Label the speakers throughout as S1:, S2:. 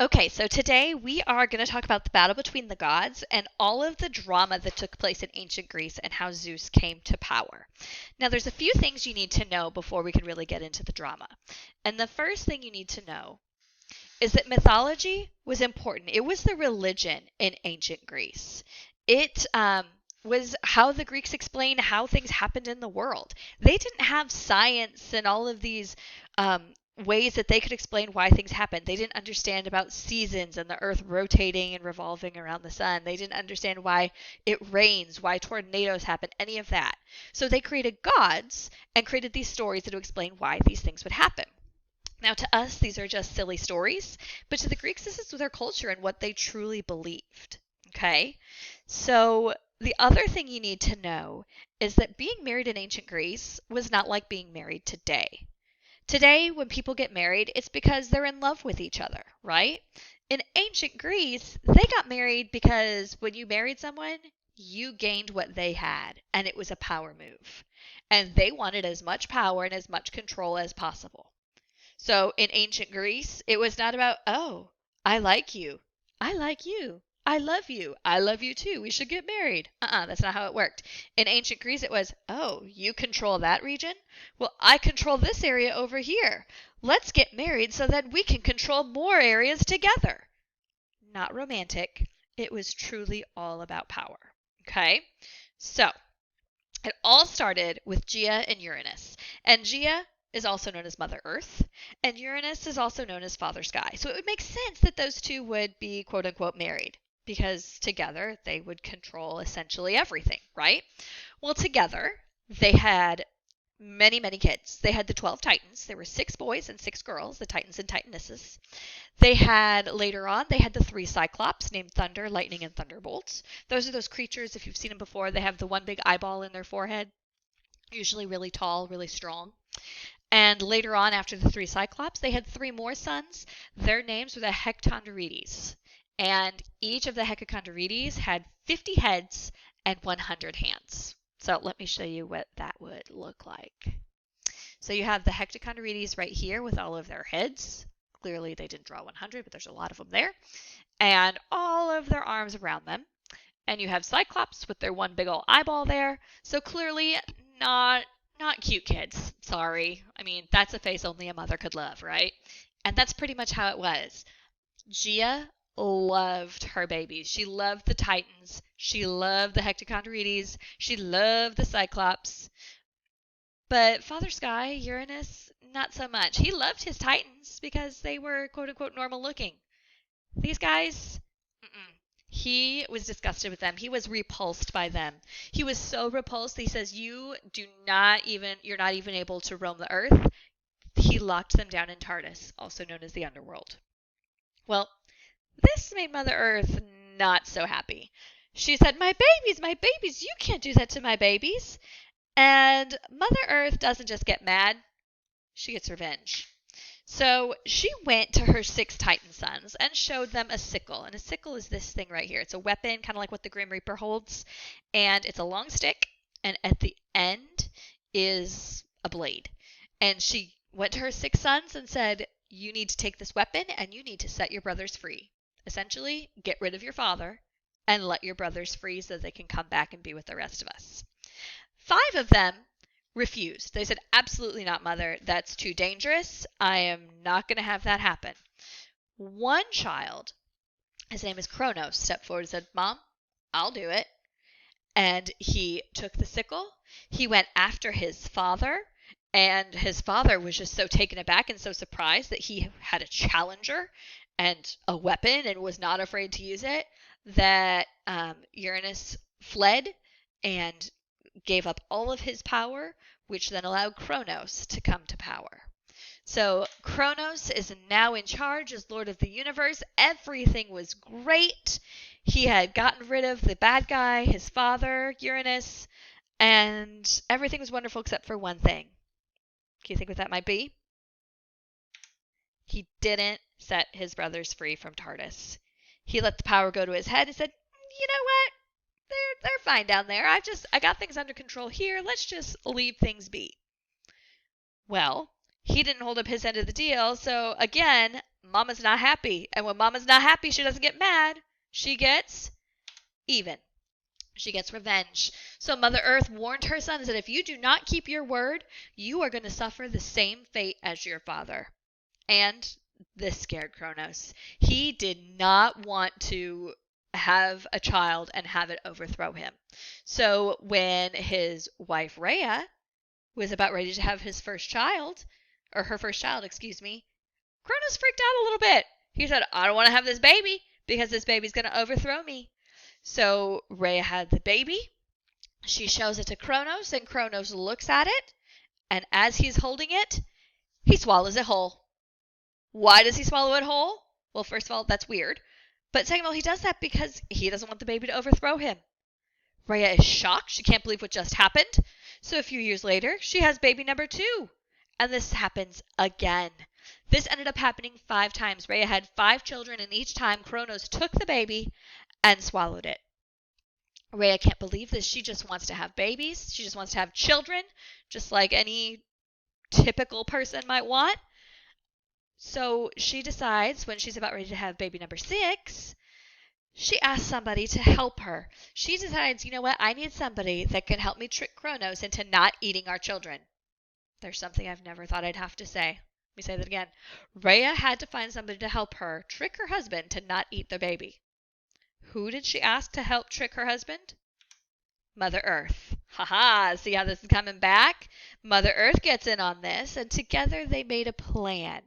S1: Okay, so today we are going to talk about the battle between the gods and all of the drama that took place in ancient Greece and how Zeus came to power. Now, there's a few things you need to know before we can really get into the drama. And the first thing you need to know is that mythology was important. It was the religion in ancient Greece. It was how the Greeks explained how things happened in the world. They didn't have science and all of these um, ways that they could explain why things happened. They didn't understand about seasons and the earth rotating and revolving around the sun. They didn't understand why it rains, why tornadoes happen, any of that. So they created gods and created these stories that would explain why these things would happen. Now, to us, these are just silly stories, but to the Greeks, this is their culture and what they truly believed. Okay? So, the other thing you need to know is that being married in ancient Greece was not like being married today. Today, when people get married, it's because they're in love with each other, right? In ancient Greece, they got married because when you married someone, you gained what they had, and it was a power move. And they wanted as much power and as much control as possible. So in ancient Greece, it was not about, oh, I like you. I like you. I love you. I love you too. We should get married. That's not how it worked. In ancient Greece, it was, oh, you control that region? Well, I control this area over here. Let's get married so that we can control more areas together. Not romantic. It was truly all about power. Okay? So, it all started with Gaia and Uranus. And Gaia is also known as Mother Earth, and Uranus is also known as Father Sky. So it would make sense that those two would be quote unquote married because together they would control essentially everything, right? Well, together they had many, many kids. They had the 12 Titans. There were 6 boys and 6 girls, the Titans and Titanesses. They had, later on, they had the 3 Cyclops named Thunder, Lightning, and Thunderbolts. Those are those creatures, if you've seen them before, they have the one big eyeball in their forehead, usually really tall, really strong. And later on, after the 3 Cyclops, they had 3 more sons. Their names were the Hectondorides. And each of the Hectondorides had 50 heads and 100 hands. So let me show you what that would look like. So you have the Hectondorides right here with all of their heads. Clearly they didn't draw 100, but there's a lot of them there. And all of their arms around them. And you have Cyclops with their one big old eyeball there. So clearly not cute kids. Sorry. I mean, that's a face only a mother could love, right? And that's pretty much how it was. Gaia loved her babies. She loved the Titans. She loved the Hectondorides. She loved the Cyclops. But Father Sky, Uranus, not so much. He loved his Titans because they were quote unquote normal looking. These guys, he was disgusted with them. He was repulsed by them. He was so repulsed, he says, you're not even able to roam the earth. He locked them down in Tartarus, also known as the underworld. Well, this made Mother Earth not so happy. She said, my babies, you can't do that to my babies. And Mother Earth doesn't just get mad, she gets revenge. So she went to her 6 Titan sons and showed them a sickle. And a sickle is this thing right here. It's a weapon, kind of like what the Grim Reaper holds. And it's a long stick. And at the end is a blade. And she went to her 6 sons and said, you need to take this weapon and you need to set your brothers free. Essentially, get rid of your father and let your brothers free so they can come back and be with the rest of us. 5 of them refused. They said, absolutely not, Mother. That's too dangerous. I am not going to have that happen. One child, his name is Kronos, stepped forward and said, Mom, I'll do it. And he took the sickle. He went after his father. And his father was just so taken aback and so surprised that he had a challenger and a weapon and was not afraid to use it, that Uranus fled and gave up all of his power, which then allowed Kronos to come to power. So Kronos is now in charge as Lord of the Universe. Everything was great. He had gotten rid of the bad guy, his father, Uranus, and everything was wonderful except for one thing. Can you think what that might be? He didn't set his brothers free from Tartarus. He let the power go to his head and said, you know what? They're fine down there. I got things under control here. Let's just leave things be. Well, he didn't hold up his end of the deal, so again, Mama's not happy. And when Mama's not happy, she doesn't get mad. She gets even. She gets revenge. So Mother Earth warned her sons that if you do not keep your word, you are going to suffer the same fate as your father. And this scared Kronos. He did not want to have a child and have it overthrow him. So when his wife Rhea was about ready to have his first child, or her first child, excuse me, Kronos freaked out a little bit. He said, I don't want to have this baby because this baby's going to overthrow me. So Rhea had the baby. She shows it to Kronos, and Kronos looks at it, and as he's holding it, he swallows it whole. Why does he swallow it whole? Well, first of all, that's weird. But second of all, he does that because he doesn't want the baby to overthrow him. Rhea is shocked. She can't believe what just happened. So a few years later, she has baby number 2. And this happens again. This ended up happening 5 times. Rhea had 5 children, and each time Kronos took the baby and swallowed it. Rhea can't believe this. She just wants to have babies. She just wants to have children, just like any typical person might want. So she decides when she's about ready to have baby number 6, she asks somebody to help her. She decides, you know what, I need somebody that can help me trick Kronos into not eating our children. There's something I've never thought I'd have to say. Let me say that again. Rhea had to find somebody to help her trick her husband to not eat the baby. Who did she ask to help trick her husband? Mother Earth. Haha, see how this is coming back? Mother Earth gets in on this, and together they made a plan.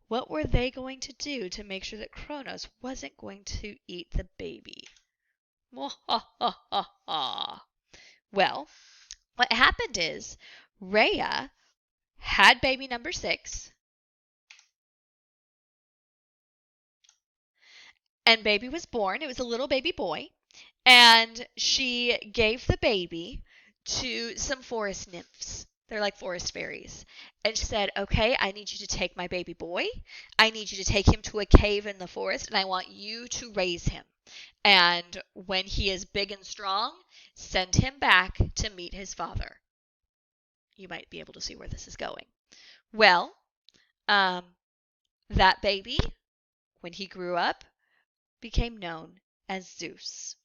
S1: What were they going to do to make sure that Kronos wasn't going to eat the baby? Well, what happened is Rhea had baby number 6, and baby was born. It was a little baby boy, and she gave the baby to some forest nymphs. They're like forest fairies. And she said, okay, I need you to take my baby boy. I need you to take him to a cave in the forest, and I want you to raise him. And when he is big and strong, send him back to meet his father. You might be able to see where this is going. Well, that baby, when he grew up, became known as Zeus.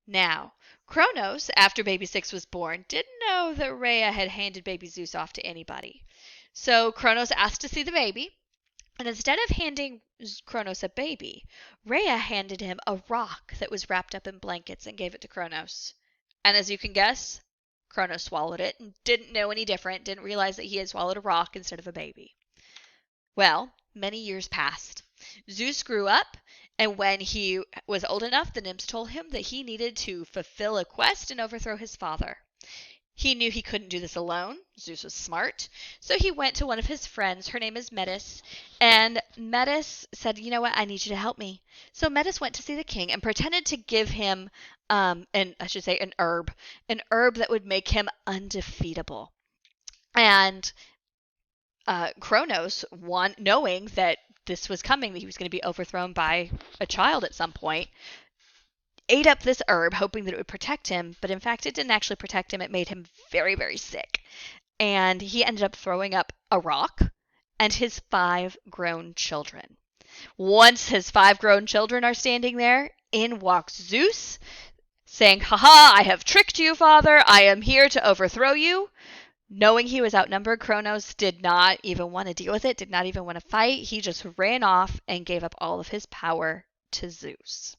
S1: Now, Kronos, after baby 6 was born, didn't know that Rhea had handed baby Zeus off to anybody. So Kronos asked to see the baby, and instead of handing Kronos a baby, Rhea handed him a rock that was wrapped up in blankets and gave it to Kronos. And as you can guess, Kronos swallowed it and didn't know any different, didn't realize that he had swallowed a rock instead of a baby. Well, many years passed. Zeus grew up, and when he was old enough, the nymphs told him that he needed to fulfill a quest and overthrow his father. He knew he couldn't do this alone. Zeus was smart. So he went to one of his friends. Her name is Metis. And Metis said, you know what, I need you to help me. So Metis went to see the king and pretended to give him, an herb that would make him undefeatable. And Kronos, knowing that this was coming, that he was going to be overthrown by a child at some point, ate up this herb hoping that it would protect him, but in fact it didn't actually protect him. It made him very, very sick. And he ended up throwing up a rock and his 5 grown children. Once his 5 grown children are standing there, in walks Zeus, saying, "Ha! I have tricked you, father. I am here to overthrow you." Knowing he was outnumbered, Kronos did not even want to deal with it, did not even want to fight. He just ran off and gave up all of his power to Zeus.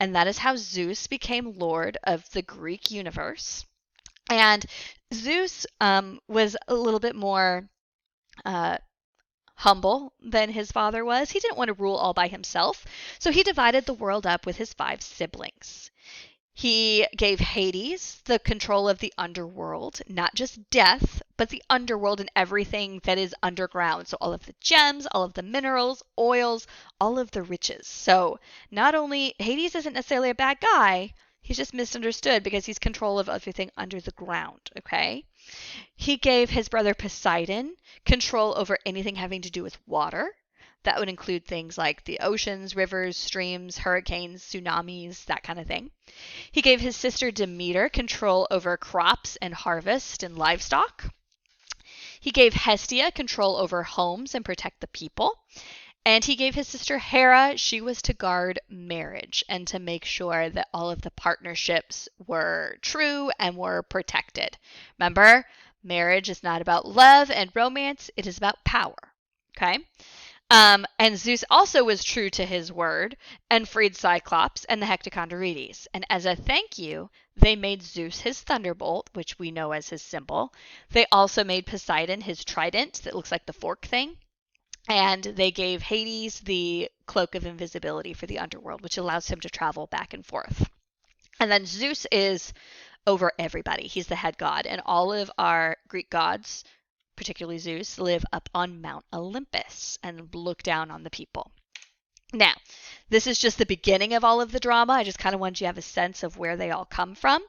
S1: And that is how Zeus became lord of the Greek universe. And Zeus was a little bit more humble than his father was. He didn't want to rule all by himself, so he divided the world up with his 5 siblings. He gave Hades the control of the underworld, not just death, but the underworld and everything that is underground. So all of the gems, all of the minerals, oils, all of the riches. So not only, Hades isn't necessarily a bad guy, he's just misunderstood because he's control of everything under the ground, okay? He gave his brother Poseidon control over anything having to do with water. That would include things like the oceans, rivers, streams, hurricanes, tsunamis, that kind of thing. He gave his sister Demeter control over crops and harvest and livestock. He gave Hestia control over homes and protect the people. And he gave his sister Hera, she was to guard marriage and to make sure that all of the partnerships were true and were protected. Remember, marriage is not about love and romance, it is about power. Okay? And Zeus also was true to his word and freed Cyclops and the Hectocondrides. And as a thank you, they made Zeus his thunderbolt, which we know as his symbol. They also made Poseidon his trident that looks like the fork thing. And they gave Hades the cloak of invisibility for the underworld, which allows him to travel back and forth. And then Zeus is over everybody. He's the head god. And all of our Greek gods, particularly Zeus, live up on Mount Olympus and look down on the people. Now, this is just the beginning of all of the drama. I just kind of want you to have a sense of where they all come from.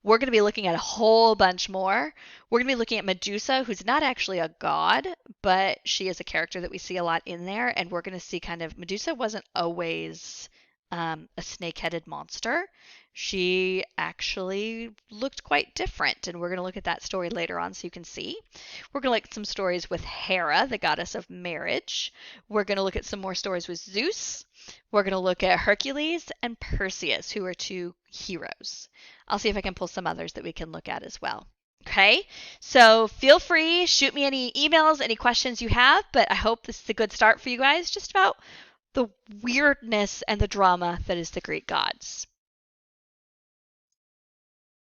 S1: We're going to be looking at a whole bunch more. We're going to be looking at Medusa, who's not actually a god, but she is a character that we see a lot in there. And we're going to see kind of Medusa wasn't always a snake-headed monster. She actually looked quite different, and we're going to look at that story later on so you can see. We're going to look at some stories with Hera, the goddess of marriage. We're going to look at some more stories with Zeus. We're going to look at Hercules and Perseus, who are two heroes. I'll see if I can pull some others that we can look at as well. Okay, so feel free, shoot me any emails, any questions you have, but I hope this is a good start for you guys just about the weirdness and the drama that is the Greek gods.